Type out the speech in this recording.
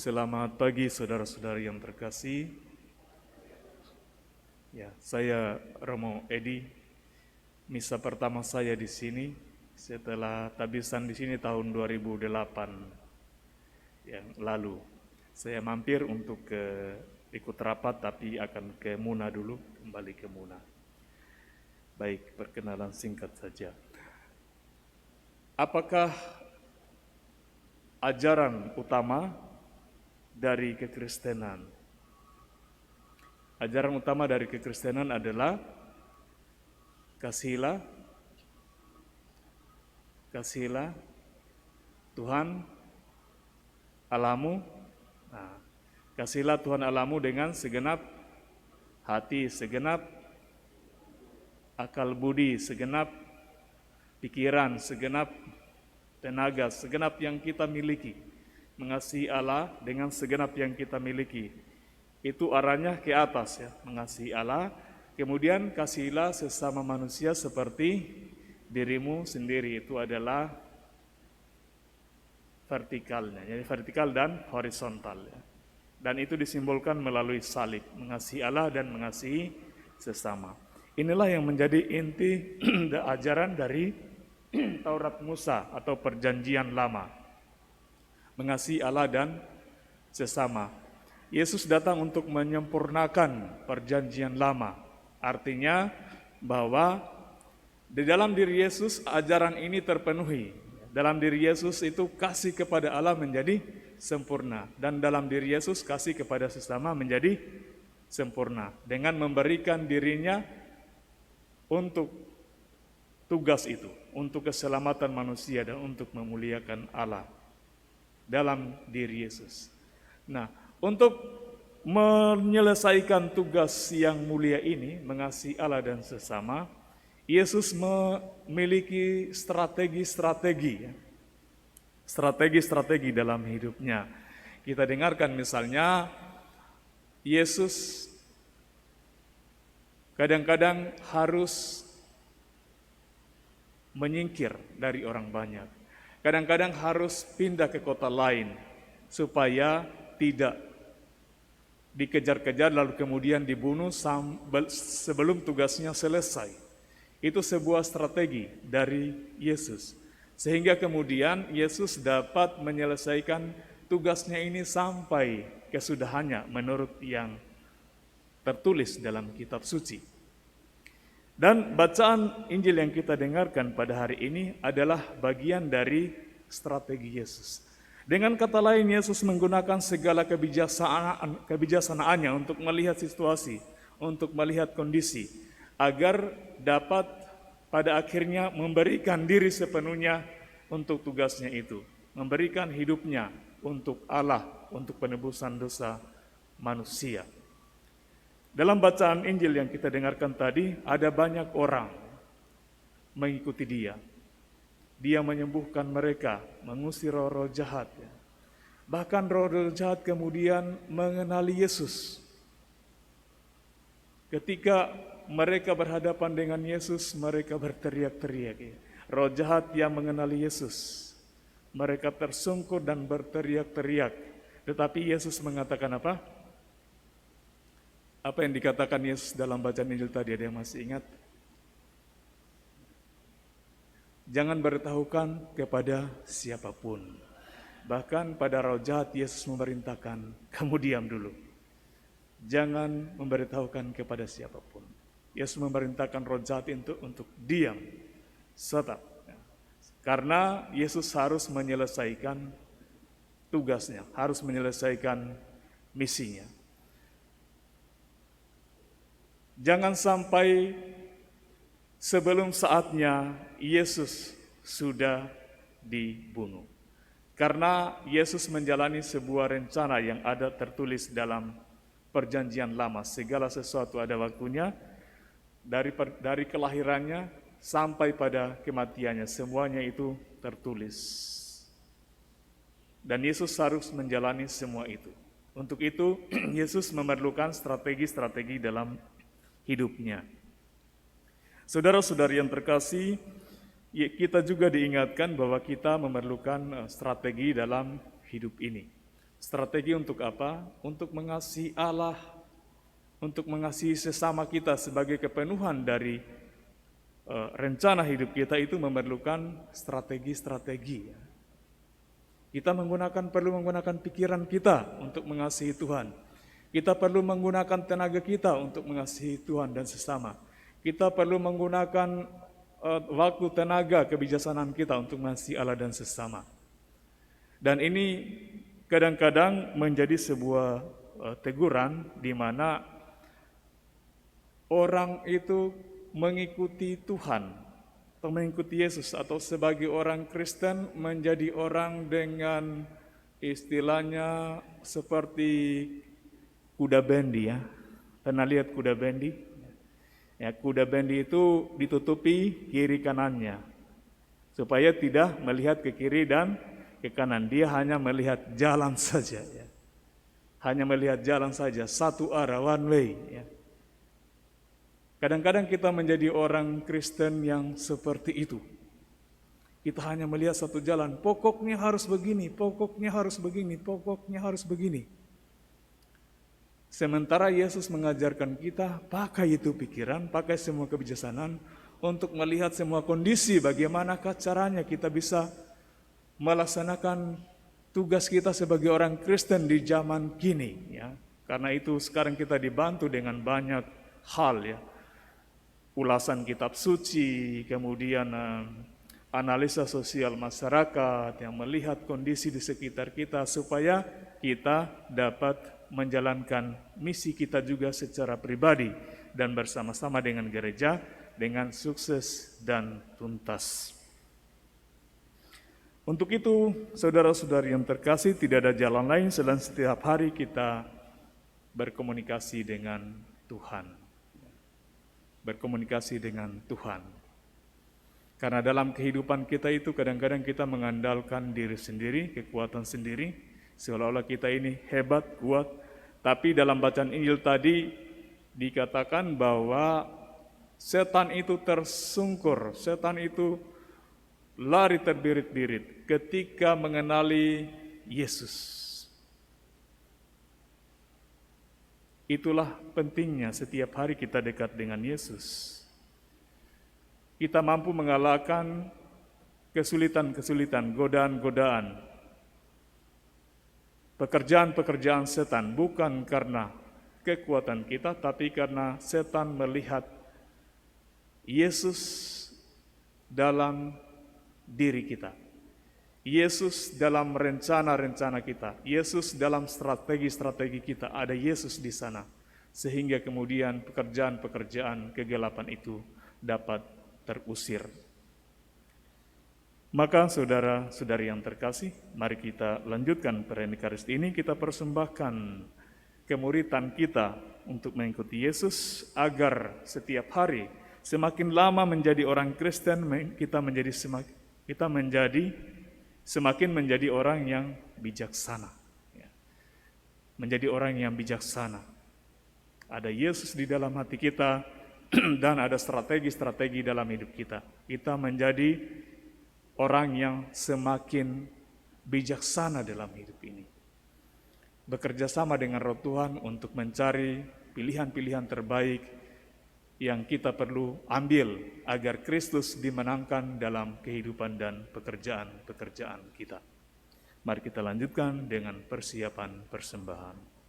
Selamat pagi saudara-saudari yang terkasih. Ya, saya Romo Edi. Misa pertama saya di sini setelah tabisan di sini tahun 2008 yang lalu. Saya mampir untuk ikut rapat tapi akan ke Muna dulu, kembali ke Muna. Baik, perkenalan singkat saja. Apakah ajaran utama dari kekristenan? Ajaran utama dari kekristenan adalah kasihilah Tuhan Allahmu. Nah, kasihilah Tuhan Allahmu dengan segenap hati, segenap akal budi, segenap pikiran, segenap tenaga, segenap yang kita miliki. Mengasihi Allah dengan segenap yang kita miliki. Itu arahnya ke atas ya, mengasihi Allah. Kemudian kasihilah sesama manusia seperti dirimu sendiri. Itu adalah vertikalnya, jadi vertikal dan horizontal ya. Dan itu disimbolkan melalui salib, mengasihi Allah dan mengasihi sesama. Inilah yang menjadi inti ajaran dari Taurat Musa atau Perjanjian Lama. Mengasihi Allah dan sesama. Yesus datang untuk menyempurnakan Perjanjian Lama. Artinya bahwa di dalam diri Yesus ajaran ini terpenuhi. Dalam diri Yesus itu kasih kepada Allah menjadi sempurna. Dan dalam diri Yesus kasih kepada sesama menjadi sempurna. Dengan memberikan dirinya untuk tugas itu. Untuk keselamatan manusia dan untuk memuliakan Allah. Dalam diri Yesus. Nah, untuk menyelesaikan tugas yang mulia ini, mengasihi Allah dan sesama, Yesus memiliki strategi dalam hidupnya. Kita dengarkan misalnya, Yesus kadang-kadang harus menyingkir dari orang banyak. Kadang-kadang harus pindah ke kota lain supaya tidak dikejar-kejar lalu kemudian dibunuh sebelum tugasnya selesai. Itu sebuah strategi dari Yesus. Sehingga kemudian Yesus dapat menyelesaikan tugasnya ini sampai kesudahannya menurut yang tertulis dalam kitab suci. Dan bacaan Injil yang kita dengarkan pada hari ini adalah bagian dari strategi Yesus. Dengan kata lain, Yesus menggunakan segala kebijaksanaannya untuk melihat situasi, untuk melihat kondisi, agar dapat pada akhirnya memberikan diri sepenuhnya untuk tugasnya itu, memberikan hidupnya untuk Allah, untuk penebusan dosa manusia. Dalam bacaan Injil yang kita dengarkan tadi, ada banyak orang mengikuti dia. Dia menyembuhkan mereka, mengusir roh-roh jahat. Bahkan roh-roh jahat kemudian mengenali Yesus. Ketika mereka berhadapan dengan Yesus, mereka berteriak-teriak. Roh jahat yang mengenali Yesus, mereka tersungkur dan berteriak-teriak. Tetapi Yesus mengatakan apa? Apa yang dikatakan Yesus dalam bacaan Injil tadi, ada yang masih ingat? Jangan beritahukan kepada siapapun. Bahkan pada roh jahat Yesus memerintahkan, kamu diam dulu. Jangan memberitahukan kepada siapapun. Yesus memerintahkan roh jahat untuk diam, tetap. Karena Yesus harus menyelesaikan tugasnya, harus menyelesaikan misinya. Jangan sampai sebelum saatnya Yesus sudah dibunuh. Karena Yesus menjalani sebuah rencana yang ada tertulis dalam Perjanjian Lama. Segala sesuatu ada waktunya, dari kelahirannya sampai pada kematiannya. Semuanya itu tertulis. Dan Yesus harus menjalani semua itu. Untuk itu, Yesus memerlukan strategi-strategi dalam hidupnya. Saudara-saudari yang terkasih, kita juga diingatkan bahwa kita memerlukan strategi dalam hidup ini. Strategi untuk apa? Untuk mengasihi Allah, untuk mengasihi sesama kita sebagai kepenuhan dari rencana hidup kita itu memerlukan strategi-strategi. Kita perlu menggunakan pikiran kita untuk mengasihi Tuhan. Kita perlu menggunakan tenaga kita untuk mengasihi Tuhan dan sesama. Kita perlu menggunakan waktu, tenaga, kebijaksanaan kita untuk mengasihi Allah dan sesama. Dan ini kadang-kadang menjadi sebuah teguran di mana orang itu mengikuti Tuhan atau mengikuti Yesus, atau sebagai orang Kristen menjadi orang dengan istilahnya seperti kuda bendi ya. Pernah lihat kuda bendi? Ya, kuda bendi itu ditutupi kiri kanannya supaya tidak melihat ke kiri dan ke kanan. Dia hanya melihat jalan saja ya. Hanya melihat jalan saja, satu arah, one way ya. Kadang-kadang kita menjadi orang Kristen yang seperti itu. Kita hanya melihat satu jalan, pokoknya harus begini, pokoknya harus begini, pokoknya harus begini. Sementara Yesus mengajarkan kita pakai itu pikiran, pakai semua kebijaksanaan untuk melihat semua kondisi, bagaimanakah caranya kita bisa melaksanakan tugas kita sebagai orang Kristen di zaman kini ya. Karena itu sekarang kita dibantu dengan banyak hal ya. Ulasan kitab suci, kemudian analisa sosial masyarakat yang melihat kondisi di sekitar kita supaya kita dapat menjalankan misi kita juga secara pribadi dan bersama-sama dengan gereja dengan sukses dan tuntas. Untuk itu, saudara-saudari yang terkasih, tidak ada jalan lain selain setiap hari kita berkomunikasi dengan Tuhan. Berkomunikasi dengan Tuhan. Karena dalam kehidupan kita itu kadang-kadang kita mengandalkan diri sendiri, kekuatan sendiri, seolah-olah kita ini hebat, kuat. Tapi dalam bacaan Injil tadi dikatakan bahwa setan itu tersungkur, setan itu lari terbirit-birit ketika mengenali Yesus. Itulah pentingnya setiap hari kita dekat dengan Yesus. Kita mampu mengalahkan kesulitan-kesulitan, godaan-godaan, pekerjaan-pekerjaan setan, bukan karena kekuatan kita, tapi karena setan melihat Yesus dalam diri kita. Yesus dalam rencana-rencana kita, Yesus dalam strategi-strategi kita, ada Yesus di sana. Sehingga kemudian pekerjaan-pekerjaan kegelapan itu dapat terusir. Maka saudara-saudari yang terkasih, mari kita lanjutkan perayaan Ekaristi ini, kita persembahkan kemuritan kita untuk mengikuti Yesus, agar setiap hari semakin lama menjadi orang Kristen, kita semakin menjadi orang yang bijaksana. Menjadi orang yang bijaksana. Ada Yesus di dalam hati kita dan ada strategi-strategi dalam hidup kita. Kita menjadi orang yang semakin bijaksana dalam hidup ini. Bekerja sama dengan Roh Tuhan untuk mencari pilihan-pilihan terbaik yang kita perlu ambil agar Kristus dimenangkan dalam kehidupan dan pekerjaan-pekerjaan kita. Mari kita lanjutkan dengan persiapan persembahan.